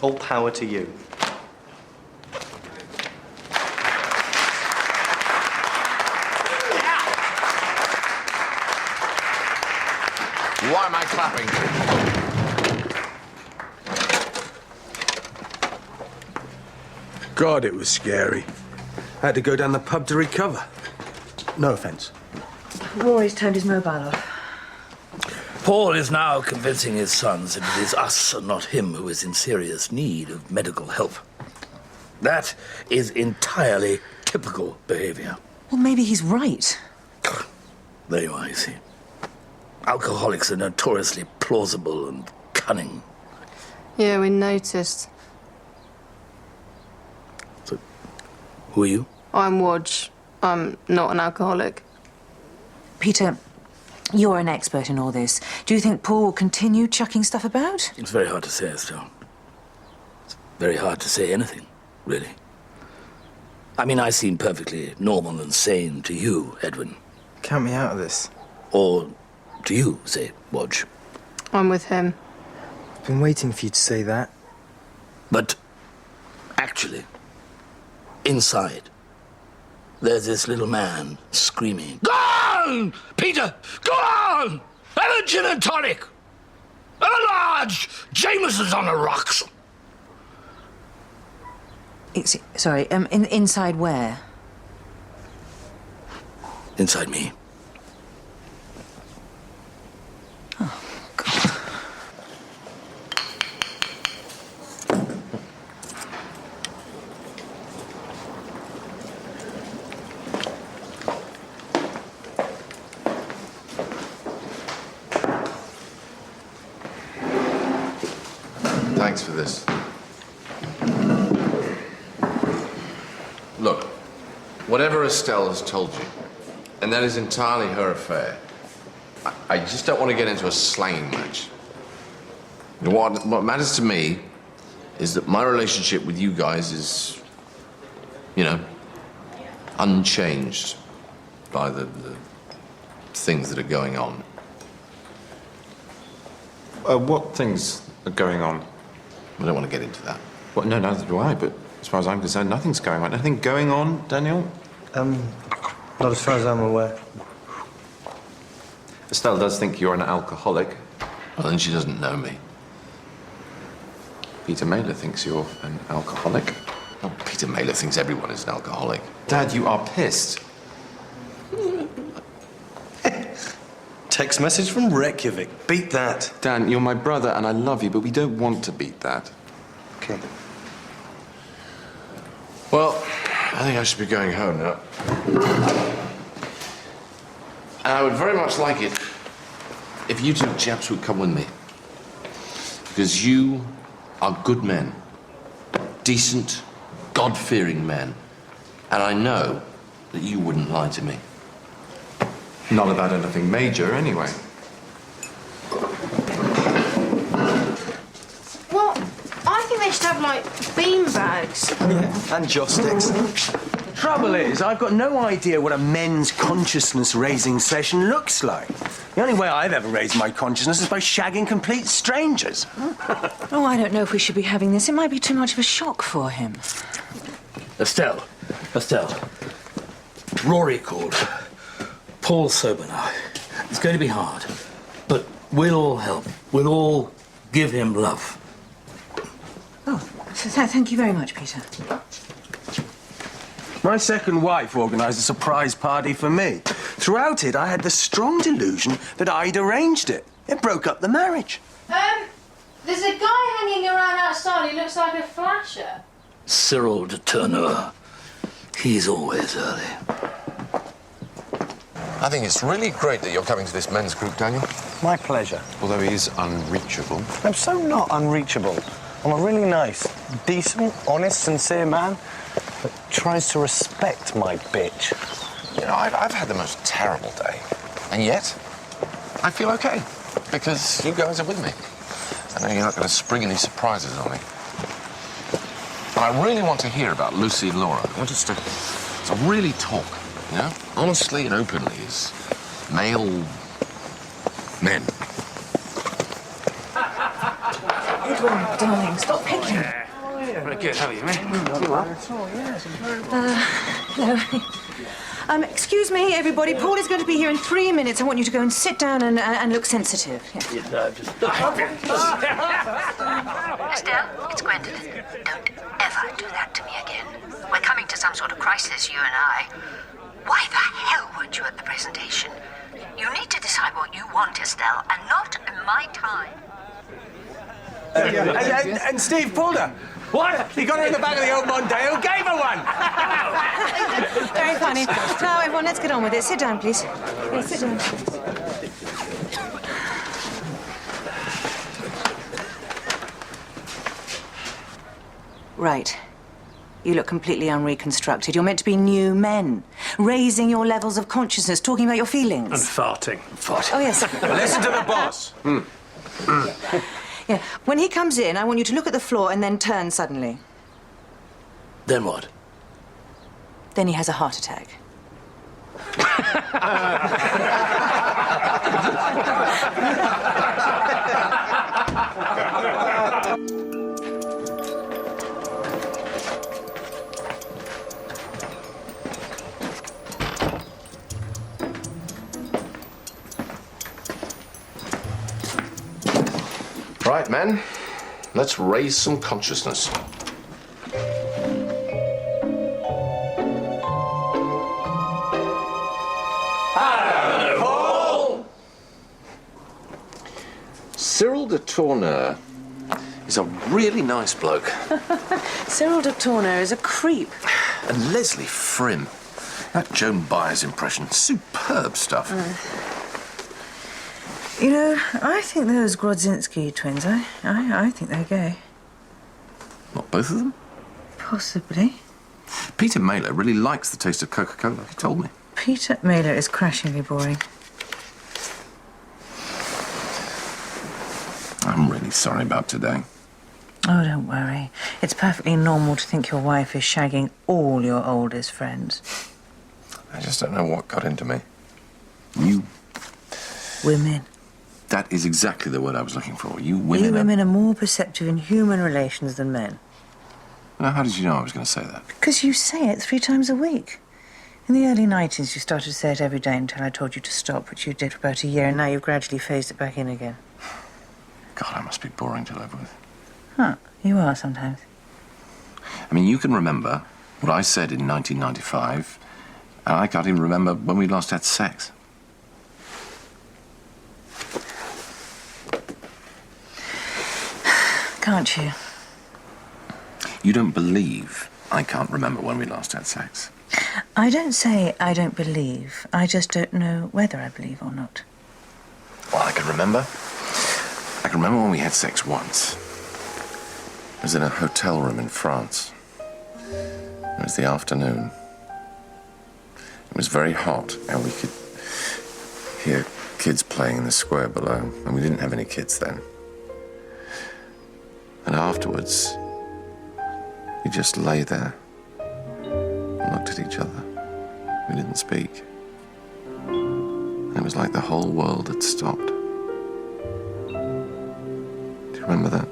All power to you. Why am I clapping? God, it was scary. I had to go down the pub to recover. No offence. Rory's turned his mobile off. Paul is now convincing his sons that it is us and not him who is in serious need of medical help. That is entirely typical behaviour. Well, maybe he's right. There you are, you see. Alcoholics are notoriously plausible and cunning. Yeah, we noticed. So, who are you? I'm Wodge. I'm not an alcoholic. Peter, you're an expert in all this. Do you think Paul will continue chucking stuff about? It's very hard to say, Estelle. It's very hard to say anything, really. I mean, I seem perfectly normal and sane to you, Edwin. Count me out of this. Or to you, say, Wodge. I'm with him. I've been waiting for you to say that. But actually, inside, there's this little man screaming, "Go on, Peter! Go on! Have a gin and tonic! And a large Jameson's on the rocks!" Sorry, inside where? Inside me. Oh, God. Thanks for this. Look, whatever Estelle has told you, and that is entirely her affair, I just don't want to get into a slaying match. What matters to me is that my relationship with you guys is, you know, unchanged by the things that are going on. What things are going on? I don't want to get into that. Well, no, neither do I, but as far as I'm concerned, nothing's going on. Anything going on, Daniel? Not as far as I'm aware. Estelle does think you're an alcoholic. Well, then she doesn't know me. Peter Mailer thinks you're an alcoholic. Well, Peter Mailer thinks everyone is an alcoholic. Dad, you are pissed. Text message from Reykjavik. Beat that. Dan, you're my brother and I love you, but we don't want to beat that. Okay. Well, I think I should be going home now. And I would very much like it if you two chaps would come with me. Because you are good men. Decent, God-fearing men. And I know that you wouldn't lie to me. Not about anything major, anyway. Well, I think they should have, like, bean bags. Yeah, and joss sticks. Trouble is, I've got no idea what a men's consciousness-raising session looks like. The only way I've ever raised my consciousness is by shagging complete strangers. Oh, I don't know if we should be having this. It might be too much of a shock for him. Estelle. Rory called. Paul's sober now. It's going to be hard. But we'll all help. We'll all give him love. Oh, thank you very much, Peter. My second wife organised a surprise party for me. Throughout it, I had the strong delusion that I'd arranged it. It broke up the marriage. There's a guy hanging around outside who looks like a flasher. Cyril de Tourneur. He's always early. I think it's really great that you're coming to this men's group, Daniel. My pleasure. Although he is unreachable. I'm so not unreachable. I'm a really nice, decent, honest, sincere man that tries to respect my bitch. You know, I've had the most terrible day. And yet, I feel okay. Because you guys are with me. I know you're not going to spring any surprises on me. And I really want to hear about Lucy and Laura. I want us to really talk, you know? Honestly and openly as male men. Oh, darling, stop picking. Very good, how are you, mate? Excuse me, everybody. Paul is going to be here in 3 minutes. I want you to go and sit down and look sensitive. Yeah. Estelle, it's Gwendolyn. Don't ever do that to me again. We're coming to some sort of crisis, you and I. Why the hell weren't you at the presentation? You need to decide what you want, Estelle, and not in my time. And Steve pulled her. What? He got her in the back of the old Mondeo, gave her one. Very funny. Now, everyone, let's get on with it. Sit down, please. Yes, sit down. Right. You look completely unreconstructed. You're meant to be new men, raising your levels of consciousness, talking about your feelings. And farting. Oh, yes. Listen to the boss. Yeah. When he comes in, I want you to look at the floor and then turn suddenly. Then what? Then he has a heart attack. Right, men. Let's raise some consciousness. Hello, Paul! Cyril de Tourneur is a really nice bloke. Cyril de Tourneur is a creep. And Leslie Frim. That Joan Byers impression, superb stuff. You know, I think those Grodzinski twins, I think they're gay. Not both of them? Possibly. Peter Mailer really likes the taste of Coca-Cola, he told me. Peter Mailer is crashingly boring. I'm really sorry about today. Oh, don't worry. It's perfectly normal to think your wife is shagging all your oldest friends. I just don't know what got into me. You... Women. That is exactly the word I was looking for. You women... You women are more perceptive in human relations than men. Now, how did you know I was going to say that? Because you say it 3 times a week. In the early 90s, you started to say it every day until I told you to stop, which you did for about a year, and now you've gradually phased it back in again. God, I must be boring to live with. Huh, you are sometimes. I mean, you can remember what I said in 1995, and I can't even remember when we last had sex. Can't you? You don't believe I can't remember when we last had sex? I don't say I don't believe. I just don't know whether I believe or not. Well, I can remember. I can remember when we had sex once. It was in a hotel room in France. It was the afternoon. It was very hot, and we could hear kids playing in the square below, and we didn't have any kids then. And afterwards, we just lay there and looked at each other. We didn't speak. And it was like the whole world had stopped. Do you remember that?